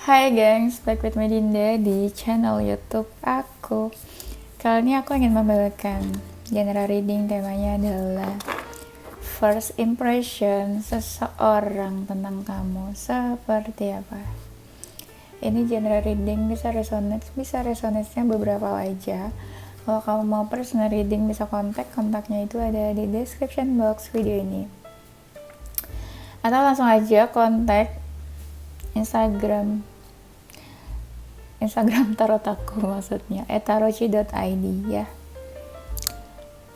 Hai gengs, back with Medinda di channel YouTube aku. Kali ini aku ingin membawakan genre reading, temanya adalah first impression seseorang tentang kamu seperti apa. Ini genre reading bisa resonate-nya beberapa aja. Kalau kamu mau personal reading bisa kontaknya itu ada di description box video ini. Atau langsung aja kontak Instagram tarot aku, maksudnya @tarochi.id ya.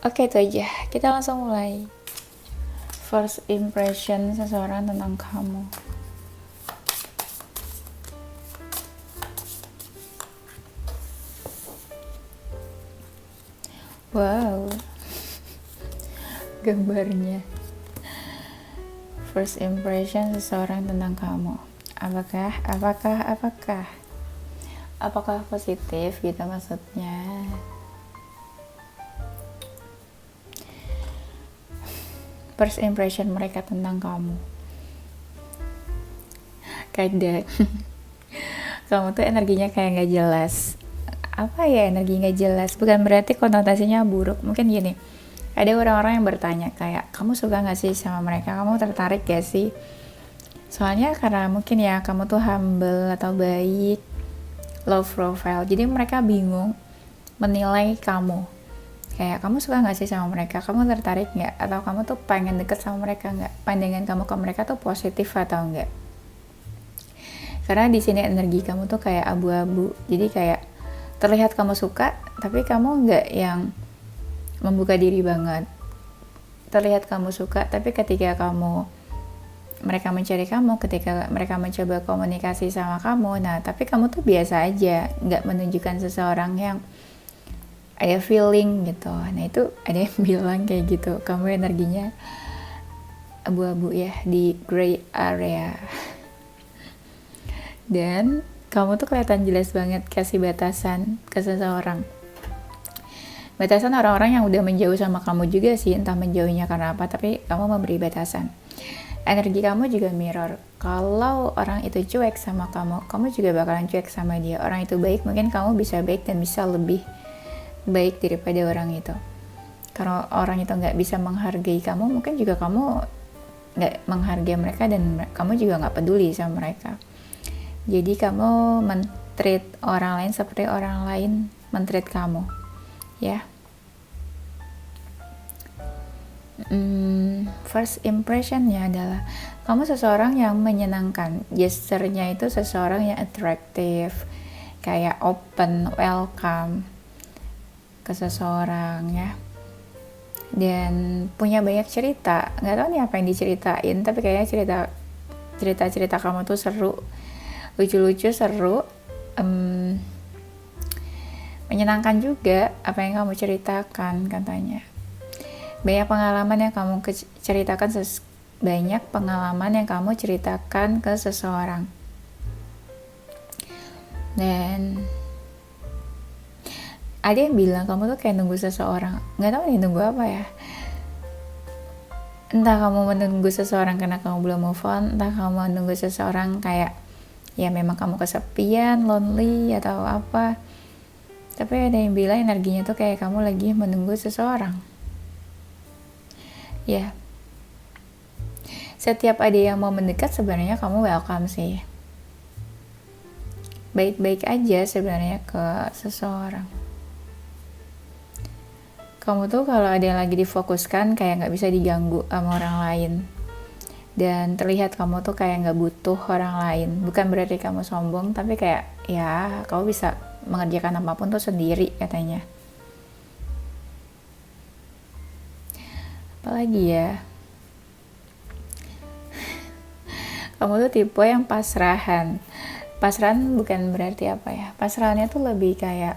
Oke, itu aja, kita langsung mulai. First impression seseorang tentang kamu. Wow, gambarnya. First impression seseorang tentang kamu. Apakah positif gitu maksudnya? First impression mereka tentang kamu. Kadang kamu tuh energinya kayak gak jelas. Apa ya energi gak jelas? Bukan berarti konotasinya buruk. Mungkin gini, ada orang-orang yang bertanya kayak, kamu suka gak sih sama mereka? Kamu tertarik gak sih? Soalnya karena mungkin ya kamu tuh humble atau baik, low profile, jadi mereka bingung menilai kamu. Kayak, kamu suka gak sih sama mereka? Kamu tertarik gak? Atau kamu tuh pengen deket sama mereka gak? Pandangan kamu ke mereka tuh positif atau enggak? Karena di sini energi kamu tuh kayak abu-abu. Jadi kayak terlihat kamu suka, tapi kamu nggak yang membuka diri banget. Terlihat kamu suka, tapi ketika mereka mencari kamu, ketika mereka mencoba komunikasi sama kamu, nah tapi kamu tuh biasa aja, nggak menunjukkan seseorang yang ada feeling gitu. Nah itu ada yang bilang kayak gitu, kamu energinya abu-abu ya, di gray area. Dan kamu tuh kelihatan jelas banget kasih batasan ke seseorang. Batasan orang-orang yang udah menjauh sama kamu juga sih, entah menjauhnya karena apa, tapi kamu memberi batasan. Energi kamu juga mirror. Kalau orang itu cuek sama kamu juga bakalan cuek sama dia. Orang itu baik, mungkin kamu bisa baik dan bisa lebih baik daripada orang itu. Kalau orang itu nggak bisa menghargai kamu, mungkin juga kamu nggak menghargai mereka dan kamu juga nggak peduli sama mereka. Jadi kamu men-treat orang lain seperti orang lain men-treat kamu, ya. First impressionnya adalah kamu seseorang yang menyenangkan. Gesturnya itu seseorang yang atraktif, kayak open, welcome ke seseorang ya. Dan punya banyak cerita. Nggak tahu nih apa yang diceritain, tapi kayaknya cerita kamu tuh seru. Lucu-lucu, seru, menyenangkan juga apa yang kamu ceritakan katanya. Banyak pengalaman yang kamu ceritakan ke seseorang. Dan ada yang bilang kamu tuh kayak nunggu seseorang. Nggak tahu nih nunggu apa ya. Entah kamu menunggu seseorang karena kamu belum move on, entah kamu menunggu seseorang kayak ya memang kamu kesepian, lonely atau apa. Tapi ada yang bilang energinya tuh kayak kamu lagi menunggu seseorang. Ya. Setiap ada yang mau mendekat sebenarnya kamu welcome sih. Baik-baik aja sebenarnya ke seseorang. Kamu tuh kalau ada yang lagi difokuskan kayak gak bisa diganggu sama orang lain. Dan terlihat kamu tuh kayak gak butuh orang lain. Bukan berarti kamu sombong, tapi kayak ya kamu bisa mengerjakan apapun tuh sendiri katanya. Apalagi ya, kamu tuh tipe yang pasrahan. Pasrahan bukan berarti apa ya, pasrahannya tuh lebih kayak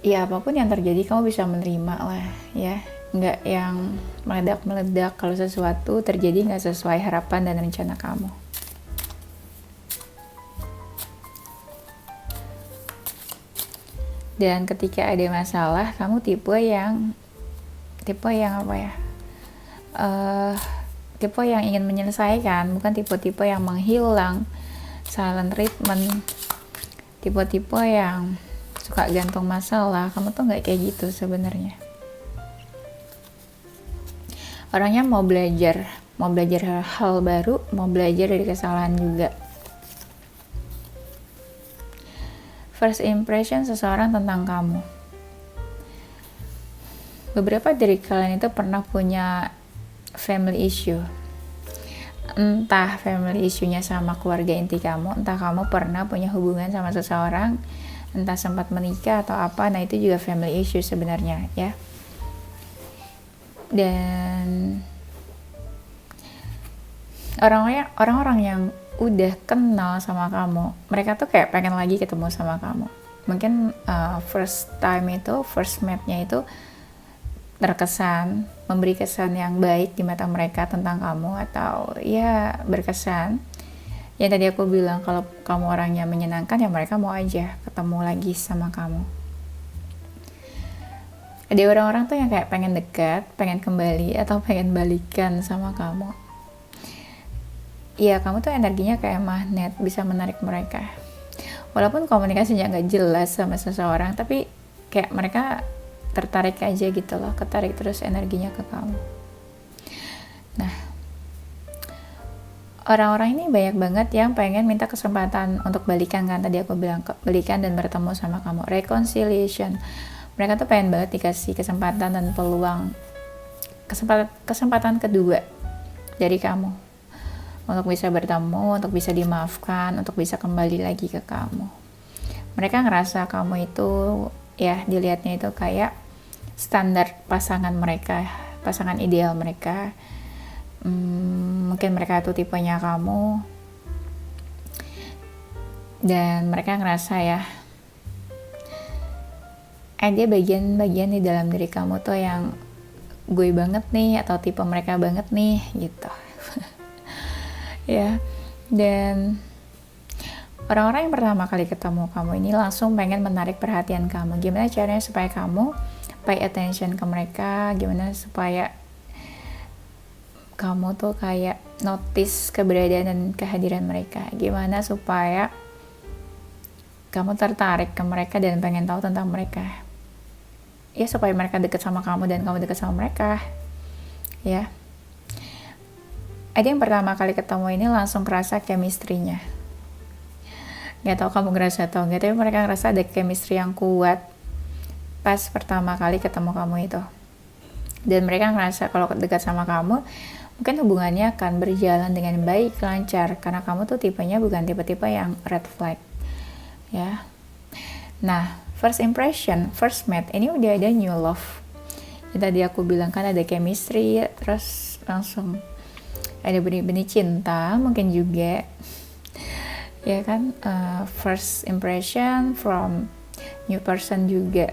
ya apapun yang terjadi kamu bisa menerima lah ya. Nggak yang meledak-meledak kalau sesuatu terjadi nggak sesuai harapan dan rencana kamu. Dan ketika ada masalah, kamu tipe yang apa ya? Tipe yang ingin menyelesaikan, bukan tipe-tipe yang menghilang silent treatment, tipe-tipe yang suka gantung masalah. Kamu tuh nggak kayak gitu sebenarnya. Orangnya mau belajar hal baru, mau belajar dari kesalahan juga. First impression seseorang tentang kamu. Beberapa dari kalian itu pernah punya family issue. Entah family issue-nya sama keluarga inti kamu, entah kamu pernah punya hubungan sama seseorang, entah sempat menikah atau apa. Nah, itu juga family issue sebenarnya, ya. Dan orang-orang yang udah kenal sama kamu, mereka tuh kayak pengen lagi ketemu sama kamu. Mungkin first meet-nya itu terkesan, memberi kesan yang baik di mata mereka tentang kamu, atau ya berkesan. Ya tadi aku bilang, kalau kamu orangnya menyenangkan, ya mereka mau aja ketemu lagi sama kamu. Ada orang-orang tuh yang kayak pengen dekat, pengen kembali, atau pengen balikan sama kamu. Ya kamu tuh energinya kayak magnet, bisa menarik mereka. Walaupun komunikasinya gak jelas sama seseorang, tapi kayak mereka tertarik aja gitu loh, ketarik terus energinya ke kamu. Nah, orang-orang ini banyak banget yang pengen minta kesempatan untuk balikan, kan tadi aku bilang balikan dan bertemu sama kamu, reconciliation. Mereka tuh pengen banget dikasih kesempatan dan peluang, kesempatan kedua dari kamu untuk bisa bertemu, untuk bisa dimaafkan, untuk bisa kembali lagi ke kamu. Mereka ngerasa kamu itu, ya dilihatnya itu kayak standar pasangan mereka, pasangan ideal mereka. Mungkin mereka tuh tipenya kamu, dan mereka ngerasa ya, ada bagian-bagian di dalam diri kamu tuh yang gue banget nih, atau tipe mereka banget nih gitu. Ya, dan orang-orang yang pertama kali ketemu kamu ini langsung pengen menarik perhatian kamu. Gimana caranya supaya kamu pay attention ke mereka, gimana supaya kamu tuh kayak notice keberadaan dan kehadiran mereka, gimana supaya kamu tertarik ke mereka dan pengen tahu tentang mereka, ya supaya mereka deket sama kamu dan kamu deket sama mereka, ya. Ada yang pertama kali ketemu ini langsung kerasa chemistry-nya. Gak tau kamu ngerasa atau enggak, tapi mereka ngerasa ada chemistry yang kuat pas pertama kali ketemu kamu itu. Dan mereka ngerasa kalau dekat sama kamu, mungkin hubungannya akan berjalan dengan baik, lancar, karena kamu tuh tipenya bukan tipe-tipe yang red flag, ya. Nah, first impression, first meet, ini udah ada new love. Yang tadi aku bilang kan ada chemistry, terus langsung ada benih-benih cinta, mungkin juga, ya kan. First impression from new person juga.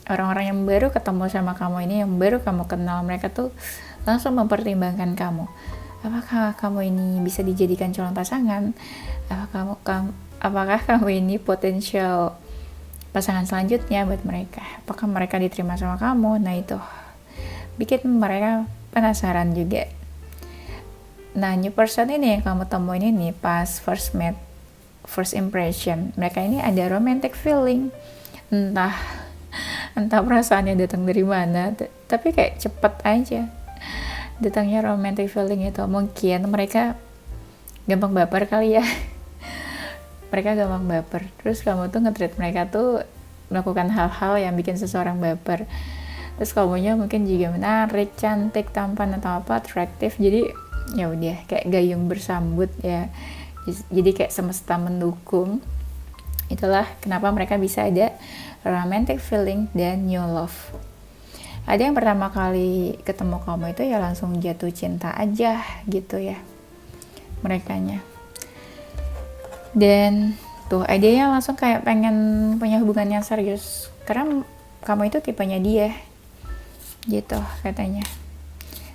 Orang-orang yang baru ketemu sama kamu ini, yang baru kamu kenal, mereka tuh langsung mempertimbangkan kamu. Apakah kamu ini bisa dijadikan calon pasangan? Apakah kamu ini potensial pasangan selanjutnya buat mereka? Apakah mereka diterima sama kamu? Nah itu bikin mereka penasaran juga. Nah, new person ini yang kamu temuin ini pas first meet, first impression, mereka ini ada romantic feeling. Entah perasaannya datang dari mana, tapi kayak cepet aja datangnya romantic feeling itu. Mungkin mereka gampang baper kali ya. Mereka gampang baper, terus kamu tuh nge-treat mereka tuh melakukan hal-hal yang bikin seseorang baper. Terus kamunya mungkin juga menarik, cantik, tampan atau apa, atraktif. Jadi ya udah kayak gayung bersambut ya. Jadi kayak semesta mendukung. Itulah kenapa mereka bisa ada romantic feeling dan new love. Ada yang pertama kali ketemu kamu itu ya langsung jatuh cinta aja gitu ya merekanya. Dan tuh ada yang langsung kayak pengen punya hubungan yang serius karena kamu itu tipenya dia gitu katanya.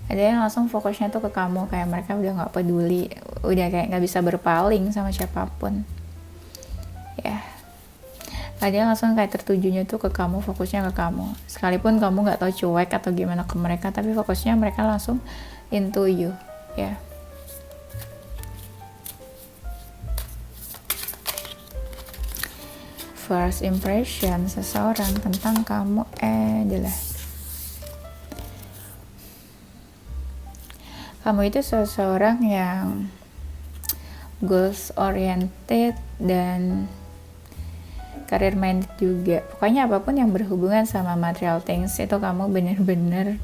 Ada yang langsung fokusnya tuh ke kamu, kayak mereka udah gak peduli, udah kayak gak bisa berpaling sama siapapun ya. Ada yang langsung kayak tertujunya tuh ke kamu, fokusnya ke kamu, sekalipun kamu gak tahu cuek atau gimana ke mereka, tapi fokusnya mereka langsung into you ya. first impression seseorang tentang kamu adalah kamu itu seseorang yang goals oriented dan career minded juga. Pokoknya apapun yang berhubungan sama material things itu kamu bener-bener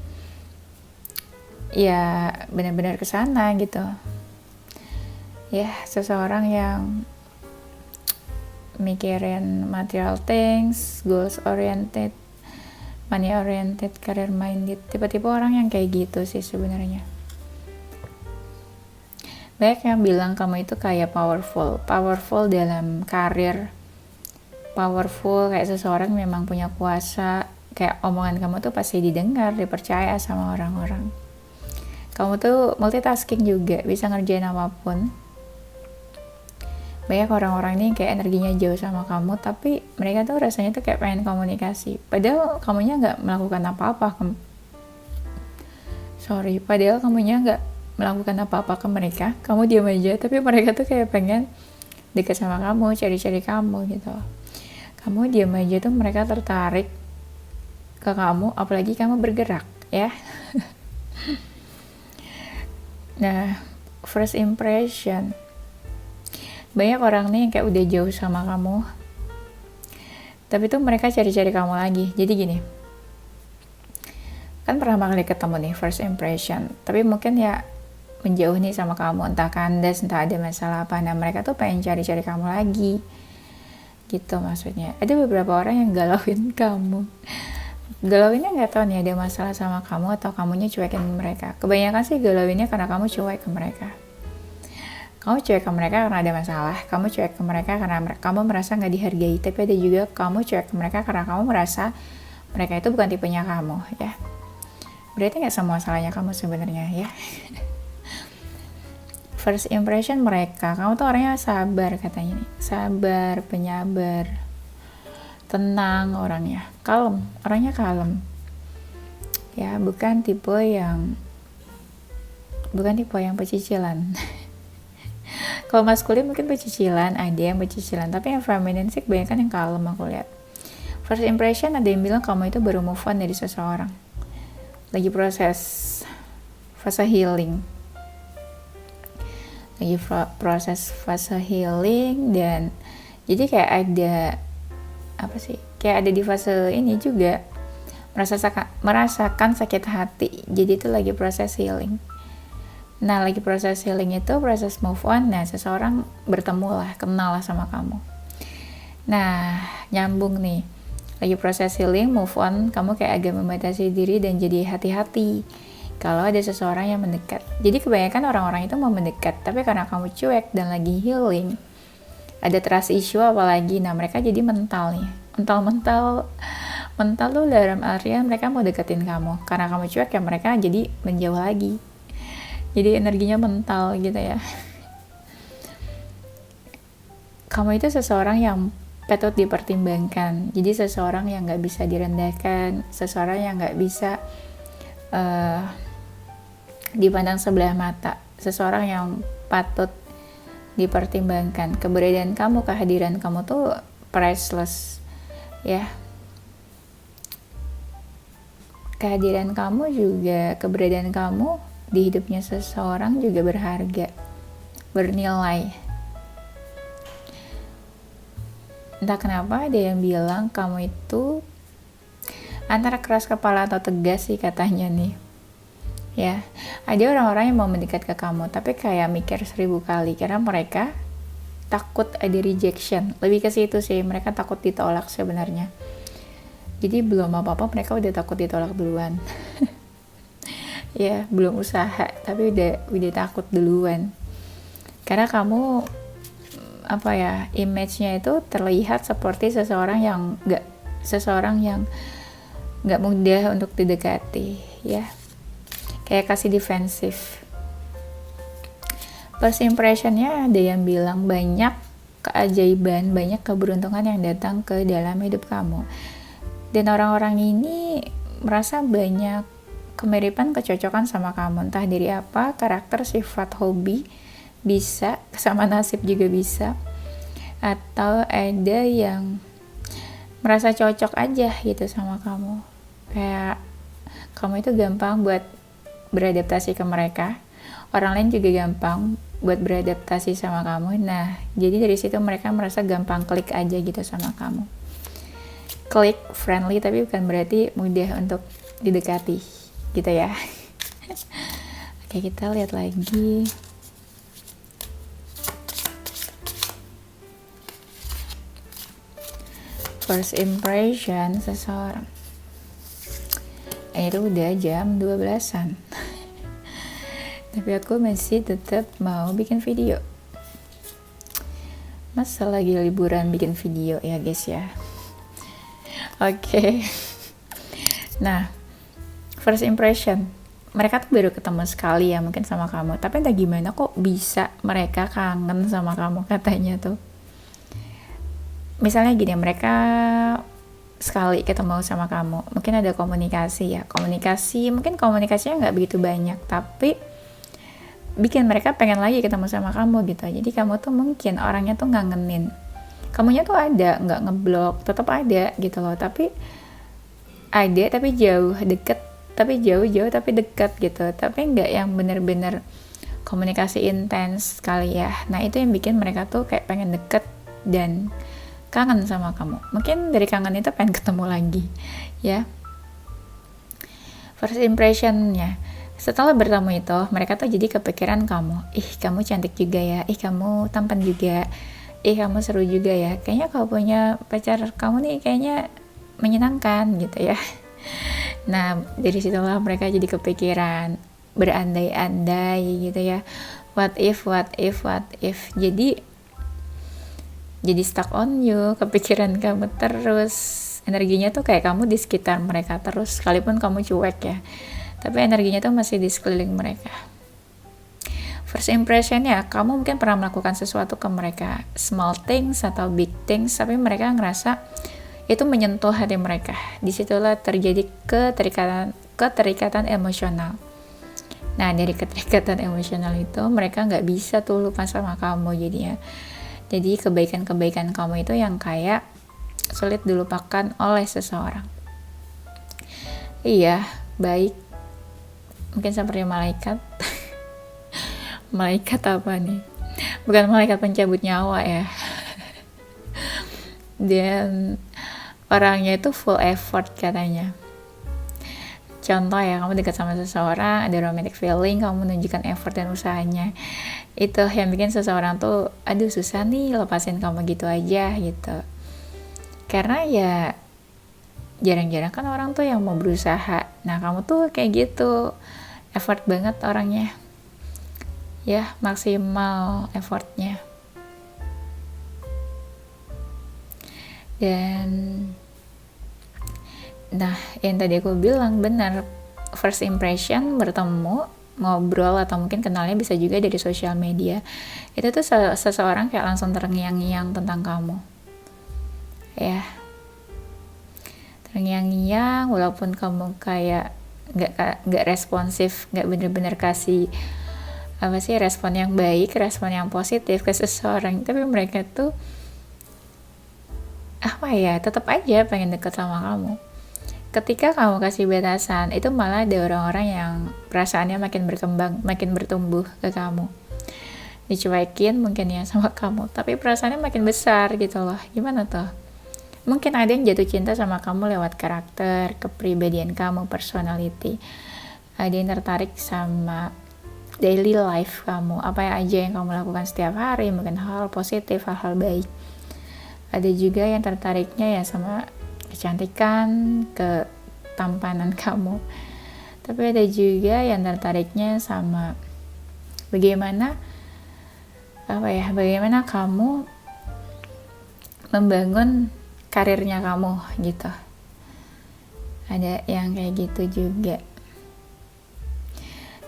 kesana gitu ya. Seseorang yang mikirin material things, goals oriented, money oriented, career minded, tipe-tipe orang yang kayak gitu sih sebenarnya. Banyak yang bilang kamu itu kayak powerful dalam karir, powerful kayak seseorang memang punya kuasa, kayak omongan kamu tuh pasti didengar, dipercaya sama orang-orang. Kamu tuh multitasking juga, bisa ngerjain apapun. Banyak orang-orang ini kayak energinya jauh sama kamu, tapi mereka tuh rasanya tuh kayak pengen komunikasi, padahal kamunya nggak melakukan apa-apa padahal kamunya nggak melakukan apa-apa ke mereka, kamu diam aja, tapi mereka tuh kayak pengen dekat sama kamu, cari-cari kamu gitu. Kamu diam aja tuh mereka tertarik ke kamu, apalagi kamu bergerak ya. Nah, first impression, banyak orang nih yang kayak udah jauh sama kamu, tapi tuh mereka cari-cari kamu lagi. Jadi gini, kan pertama kali ketemu nih first impression, tapi mungkin ya menjauh nih sama kamu, entah kandas, entah ada masalah apa. Nah mereka tuh pengen cari-cari kamu lagi gitu maksudnya. Ada beberapa orang yang galauin kamu, galauinnya nggak tahu nih ada masalah sama kamu atau kamunya cuekin mereka. Kebanyakan sih galauinnya karena kamu cuek ke mereka. Kamu cuek ke mereka karena ada masalah, kamu cuek ke mereka karena kamu merasa nggak dihargai. Tapi ada juga kamu cuek ke mereka karena kamu merasa mereka itu bukan tipenya kamu ya. Berarti nggak semua salahnya kamu sebenarnya ya. First impression mereka, kamu tuh orangnya sabar katanya nih, sabar, penyabar, tenang orangnya, orangnya kalem ya, bukan tipe yang pecicilan. Kalau maskulin mungkin pecicilan, ada yang pecicilan, tapi yang feminine sih kebanyakan yang kalem aku lihat. First impression ada yang bilang kamu itu baru move on dari seseorang, lagi proses fase healing, dan jadi kayak ada kayak ada di fase ini juga merasakan sakit hati, jadi itu lagi proses healing. Nah lagi proses healing itu proses move on. Nah seseorang kenal lah sama kamu. Nah nyambung nih, lagi proses healing, move on, kamu kayak agak membatasi diri dan jadi hati-hati kalau ada seseorang yang mendekat. Jadi kebanyakan orang-orang itu mau mendekat, tapi karena kamu cuek dan lagi healing, ada trust issue apalagi, nah mereka jadi mental tuh dalam artian mereka mau deketin kamu. Karena kamu cuek ya mereka jadi menjauh lagi. Jadi energinya mental gitu ya. Kamu itu seseorang yang patut dipertimbangkan. Jadi seseorang yang gak bisa direndahkan, seseorang yang gak bisa dipandang sebelah mata, seseorang yang patut dipertimbangkan. Keberadaan kamu, kehadiran kamu tuh priceless ya. Kehadiran kamu juga, keberadaan kamu di hidupnya seseorang juga berharga, bernilai. Entah kenapa ada yang bilang kamu itu antara keras kepala atau tegas sih katanya nih ya. Ada orang-orang yang mau mendekat ke kamu tapi kayak mikir 1000 kali karena mereka takut ada rejection. Lebih ke situ sih, mereka takut ditolak sebenarnya. Jadi belum apa-apa mereka udah takut ditolak duluan. Ya belum usaha tapi udah takut duluan karena kamu image-nya itu terlihat seperti seseorang yang nggak mudah untuk didekati ya, kayak kasih defensif. First impression-nya ada yang bilang banyak keajaiban, banyak keberuntungan yang datang ke dalam hidup kamu, dan orang-orang ini merasa banyak kemiripan, kecocokan sama kamu, entah dari apa, karakter, sifat, hobi, bisa sama nasib juga bisa, atau ada yang merasa cocok aja gitu sama kamu, kayak kamu itu gampang buat beradaptasi ke mereka, orang lain juga gampang buat beradaptasi sama kamu. Nah, jadi dari situ mereka merasa gampang klik aja gitu sama kamu. Klik, friendly, tapi bukan berarti mudah untuk didekati gitu ya. Oke, kita lihat lagi. First impression seseorang. Itu udah jam 12-an. Tapi aku masih tetap mau bikin video. Masa lagi liburan bikin video ya guys ya. Oke. Nah, first impression. Mereka tuh baru ketemu sekali ya mungkin sama kamu. Tapi entah gimana kok bisa mereka kangen sama kamu katanya tuh. Misalnya gini, mereka sekali ketemu sama kamu, mungkin ada komunikasi ya. Mungkin komunikasinya nggak begitu banyak, tapi bikin mereka pengen lagi ketemu sama kamu gitu. Jadi kamu tuh mungkin orangnya tuh ngangenin. Kamunya tuh ada, nggak ngeblok, tetap ada gitu loh. Tapi ada, tapi jauh, deket, tapi jauh-jauh, tapi dekat gitu. Tapi nggak yang bener-bener komunikasi intens kali ya. Nah itu yang bikin mereka tuh kayak pengen deket dan kangen sama kamu. Mungkin dari kangen itu pengen ketemu lagi ya. First impressionnya, setelah bertemu itu mereka tuh jadi kepikiran kamu. Ih kamu cantik juga ya, ih kamu tampan juga, ih kamu seru juga ya, kayaknya kalau punya pacar kamu nih kayaknya menyenangkan gitu ya. Nah dari situlah mereka jadi kepikiran, berandai-andai gitu ya, what if. Jadi stuck on you, kepikiran kamu terus, energinya tuh kayak kamu di sekitar mereka terus, sekalipun kamu cuek ya, tapi energinya tuh masih di sekeliling mereka. First impressionnya, kamu mungkin pernah melakukan sesuatu ke mereka, small things atau big things, tapi mereka ngerasa itu menyentuh hati mereka. Disitulah terjadi keterikatan emosional. Nah dari keterikatan emosional itu mereka nggak bisa tuh lupa sama kamu jadinya. Jadi kebaikan-kebaikan kamu itu yang kayak sulit dilupakan oleh seseorang. Iya, baik. Mungkin seperti malaikat. Malaikat apa nih? Bukan malaikat pencabut nyawa ya. Dan orangnya itu full effort katanya. Contoh ya, kamu dekat sama seseorang, ada romantic feeling, kamu menunjukkan effort dan usahanya. Itu yang bikin seseorang tuh, aduh susah nih lepasin kamu gitu aja gitu. Karena ya jarang-jarang kan orang tuh yang mau berusaha. Nah kamu tuh kayak gitu, effort banget orangnya. Ya maksimal effortnya. Dan nah, yang tadi aku bilang benar, first impression, bertemu, ngobrol, atau mungkin kenalnya bisa juga dari sosial media. Itu tuh seseorang kayak langsung terngiang-ngiang tentang kamu. Ya. Terngiang-ngiang, walaupun kamu kayak nggak responsif, nggak bener-bener kasih respon yang baik, respon yang positif ke seseorang, tapi mereka tuh tetap aja pengen deket sama kamu. Ketika kamu kasih batasan, itu malah ada orang-orang yang perasaannya makin berkembang, makin bertumbuh ke kamu. Dicuekin mungkin ya sama kamu, tapi perasaannya makin besar gitu loh. Gimana tuh? Mungkin ada yang jatuh cinta sama kamu lewat karakter, kepribadian kamu, personality. Ada yang tertarik sama daily life kamu, apa aja yang kamu lakukan setiap hari, mungkin hal positif, hal-hal baik. Ada juga yang tertariknya ya sama kecantikan, ketampanan kamu. Tapi ada juga yang tertariknya sama bagaimana kamu membangun karirnya kamu gitu. Ada yang kayak gitu juga.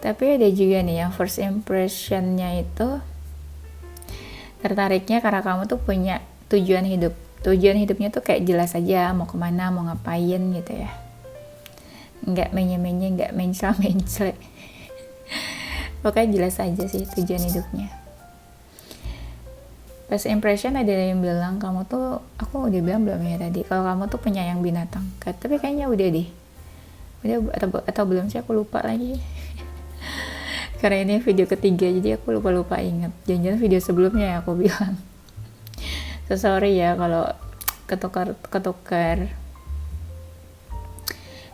Tapi ada juga nih yang first impressionnya itu tertariknya karena kamu tuh punya tujuan hidup. Tujuan hidupnya tuh kayak jelas aja, mau kemana, mau ngapain gitu ya. Nggak menye-menye, nggak mencela-mencela. Pokoknya jelas aja sih tujuan hidupnya. First impression ada yang bilang kamu tuh, aku udah bilang belum ya tadi, kalau kamu tuh penyayang binatang. Tapi kayaknya udah deh. Udah atau belum sih, aku lupa lagi. Karena ini video ketiga jadi aku lupa inget. Jangan-jangan video sebelumnya ya aku bilang. So sorry ya kalau ketukar.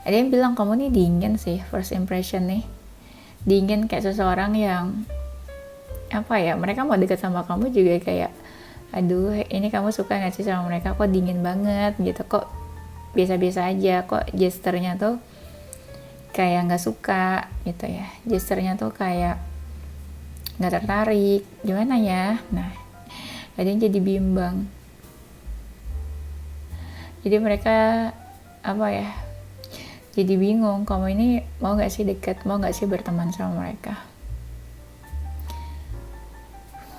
Ada yang bilang kamu nih dingin sih, first impression nih. Dingin kayak seseorang yang apa ya, mereka mau deket sama kamu juga kayak, aduh ini kamu suka gak sih sama mereka, kok dingin banget gitu, kok biasa-biasa aja, kok gesturnya tuh kayak gak suka gitu ya, gesturnya tuh kayak gak tertarik, gimana ya. Nah, ada yang jadi bimbang, jadi mereka apa ya, jadi bingung, kamu ini mau gak sih deket, mau gak sih berteman sama mereka.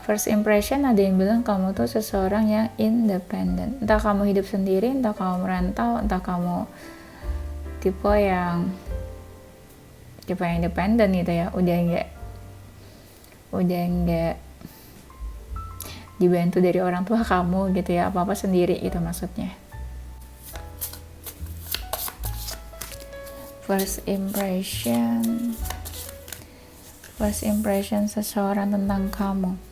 First impression ada yang bilang kamu tuh seseorang yang independen. Entah kamu hidup sendiri, entah kamu merantau, entah kamu tipe yang independen gitu ya. Udah enggak dibantu dari orang tua kamu gitu ya, apa-apa sendiri gitu maksudnya. First impression seseorang tentang kamu.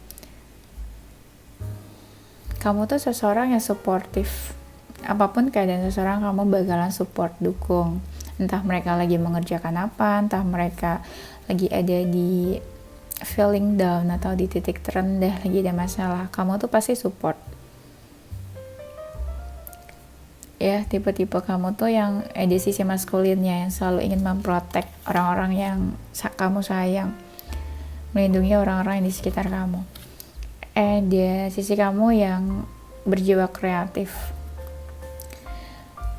Kamu tuh seseorang yang suportif. Apapun keadaan seseorang, kamu bakalan support, dukung. Entah mereka lagi mengerjakan apa, entah mereka lagi ada di feeling down atau di titik terendah, lagi ada masalah, kamu tuh pasti support. Ya, tipe-tipe kamu tuh yang ada sisi maskulinnya, yang selalu ingin memprotek orang-orang yang kamu sayang, melindungi orang-orang yang di sekitar kamu. Ada sisi kamu yang berjiwa kreatif.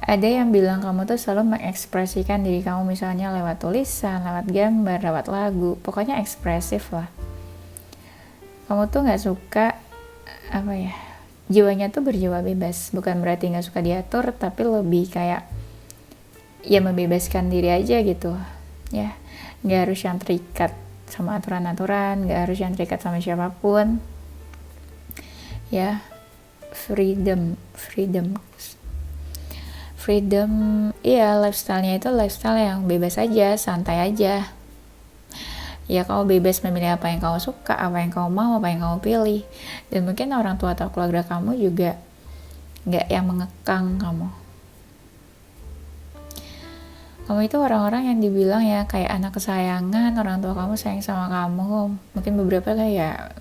Ada yang bilang kamu tuh selalu mengekspresikan diri kamu, misalnya lewat tulisan, lewat gambar, lewat lagu, pokoknya ekspresif lah. Kamu tuh gak suka apa ya, jiwanya tuh berjiwa bebas, bukan berarti gak suka diatur, tapi lebih kayak ya membebaskan diri aja gitu ya, gak harus yang terikat sama aturan-aturan, gak harus yang terikat sama siapapun ya. Freedom, iya, lifestyle-nya itu lifestyle yang bebas aja, santai aja ya. Kamu bebas memilih apa yang kamu suka, apa yang kamu mau, apa yang kamu pilih. Dan mungkin orang tua atau keluarga kamu juga gak yang mengekang kamu. Kamu itu orang-orang yang dibilang ya kayak anak kesayangan, orang tua kamu sayang sama kamu. Mungkin beberapa kayak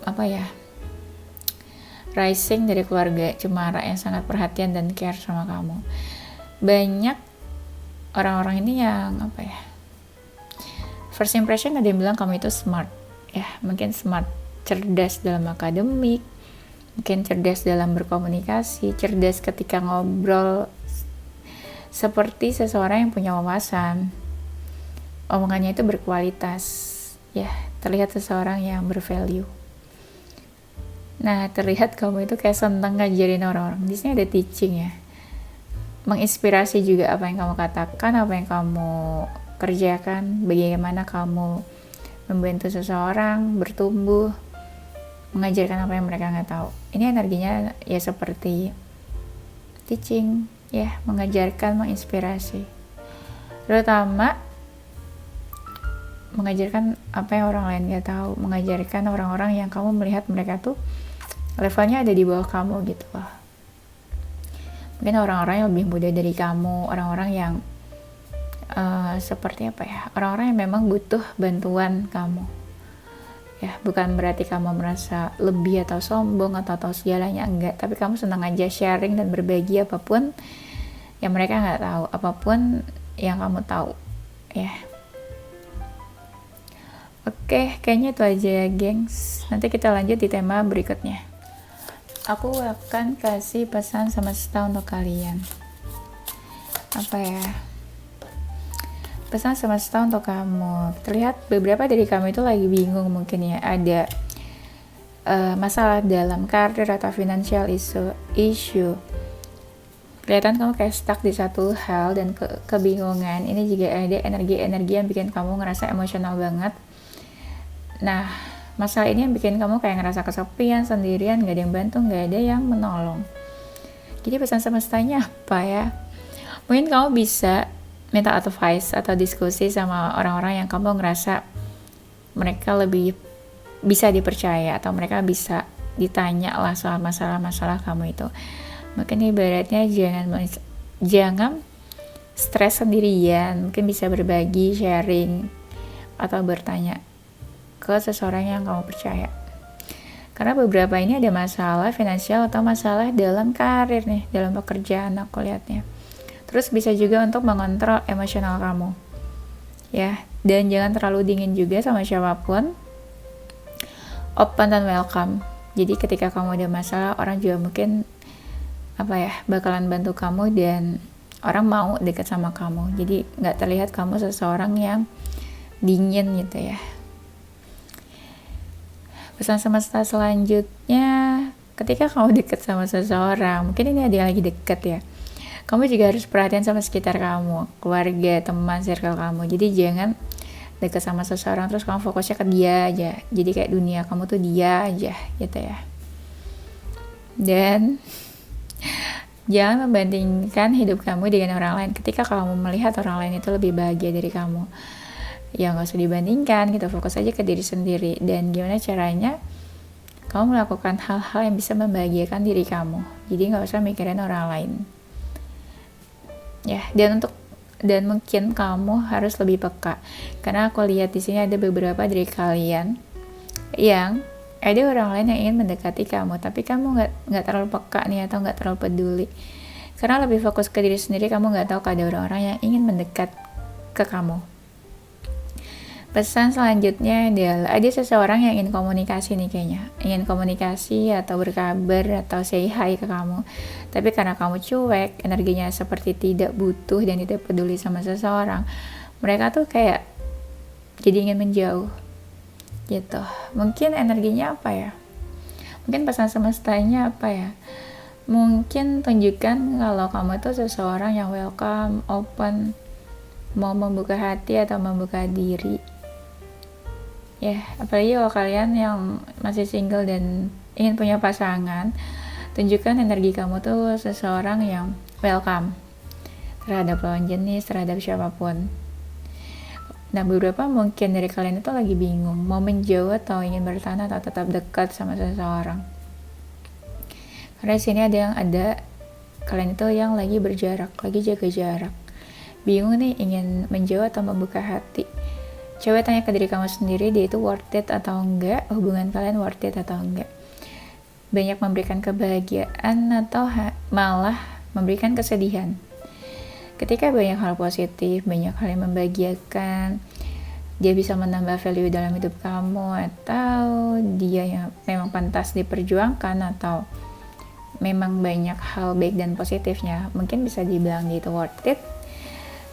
apa ya, rising dari keluarga cemara yang sangat perhatian dan care sama kamu. Banyak orang-orang ini yang apa ya, first impression ada yang bilang kamu itu smart ya, mungkin smart, cerdas dalam akademik, mungkin cerdas dalam berkomunikasi, cerdas ketika ngobrol, seperti seseorang yang punya wawasan, omongannya itu berkualitas ya, terlihat seseorang yang bervalue. Nah, terlihat kamu itu kayak senang ngajarin orang-orang. Di sini ada teaching ya. Menginspirasi juga apa yang kamu katakan, apa yang kamu kerjakan, bagaimana kamu membantu seseorang bertumbuh, mengajarkan apa yang mereka nggak tahu. Ini energinya ya seperti teaching ya, mengajarkan, menginspirasi. Terutama mengajarkan apa yang orang lain nggak tahu, mengajarkan orang-orang yang kamu melihat mereka tuh levelnya ada di bawah kamu gitu loh. Mungkin orang-orang yang lebih muda dari kamu, orang-orang yang seperti apa ya, orang-orang yang memang butuh bantuan kamu ya. Bukan berarti kamu merasa lebih atau sombong atau tahu segalanya, enggak, tapi kamu senang aja sharing dan berbagi apapun yang mereka nggak tahu, apapun yang kamu tahu ya. Oke, kayaknya itu aja ya gengs. Nanti kita lanjut di tema berikutnya. Aku akan kasih pesan semesta untuk kalian. Apa ya? Pesan semesta untuk kamu. Terlihat beberapa dari kamu itu lagi bingung mungkin ya. Ada masalah dalam karir atau financial issue. Kelihatan kamu kayak stuck di satu hal dan kebingungan. Ini juga ada energi-energi yang bikin kamu ngerasa emosional banget. Nah, masalah ini yang bikin kamu kayak ngerasa kesepian, sendirian, gak ada yang bantu, gak ada yang menolong. Jadi pesan semestanya apa ya? Mungkin kamu bisa minta advice atau diskusi sama orang-orang yang kamu ngerasa mereka lebih bisa dipercaya, atau mereka bisa ditanya lah soal masalah-masalah kamu itu. Mungkin ibaratnya jangan stres sendirian, mungkin bisa berbagi, sharing, atau bertanya ke seseorang yang kamu percaya. Karena beberapa ini ada masalah finansial atau masalah dalam karir nih, dalam pekerjaan aku lihatnya. Terus bisa juga untuk mengontrol emosional kamu. Ya, dan jangan terlalu dingin juga sama siapapun. Open dan welcome. Jadi ketika kamu ada masalah, orang juga mungkin bakalan bantu kamu dan orang mau dekat sama kamu. Jadi nggak terlihat kamu seseorang yang dingin gitu ya. Pesan semesta selanjutnya, ketika kamu dekat sama seseorang, mungkin ini ada yang lagi dekat ya, kamu juga harus perhatian sama sekitar kamu, keluarga, teman, circle kamu. Jadi jangan dekat sama seseorang terus kamu fokusnya ke dia aja, jadi kayak dunia kamu tuh dia aja gitu ya. Dan jangan membandingkan hidup kamu dengan orang lain ketika kamu melihat orang lain itu lebih bahagia dari kamu. Ya gak usah dibandingkan gitu, fokus aja ke diri sendiri dan gimana caranya kamu melakukan hal-hal yang bisa membahagiakan diri kamu. Jadi gak usah mikirin orang lain ya. Dan mungkin kamu harus lebih peka, karena aku lihat di sini ada beberapa dari kalian yang ada orang lain yang ingin mendekati kamu, tapi kamu nggak terlalu peka nih, atau nggak terlalu peduli karena lebih fokus ke diri sendiri. Kamu nggak tahu ada orang-orang yang ingin mendekat ke kamu. Pesan selanjutnya adalah ada seseorang yang ingin komunikasi nih kayaknya, ingin komunikasi atau berkabar atau say hi ke kamu, tapi karena kamu cuek, energinya seperti tidak butuh dan tidak peduli sama seseorang, mereka tuh kayak jadi ingin menjauh gitu. Mungkin energinya apa ya? Mungkin pesan semestanya apa ya? Mungkin tunjukkan kalau kamu tuh seseorang yang welcome, open, mau membuka hati atau membuka diri. Ya, apalagi kalau kalian yang masih single dan ingin punya pasangan, tunjukkan energi kamu tuh seseorang yang welcome terhadap lawan jenis, terhadap siapapun. Nah, beberapa mungkin dari kalian itu lagi bingung mau menjauh atau ingin bertahan atau tetap dekat sama seseorang. Karena di sini ada kalian itu yang lagi berjarak, lagi jaga jarak. Bingung nih ingin menjauh atau membuka hati. Coba tanya ke diri kamu sendiri, dia itu worth it atau enggak, hubungan kalian worth it atau enggak. Banyak memberikan kebahagiaan atau malah memberikan kesedihan. Ketika banyak hal positif, banyak hal yang membahagiakan, dia bisa menambah value dalam hidup kamu, atau dia yang memang pantas diperjuangkan, atau memang banyak hal baik dan positifnya, mungkin bisa dibilang dia itu worth it.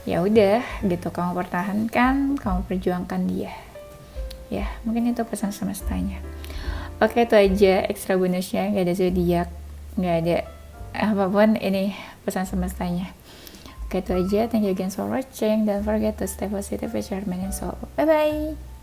Ya udah gitu, kamu pertahankan, kamu perjuangkan dia ya. Mungkin itu pesan semestanya. Oke, itu aja ekstra bonusnya, gak ada zodiak, gak ada apapun, ini pesan semestanya. Oke, itu aja. Thank you again for watching. Don't forget to stay positive with your mind and soul. Bye bye.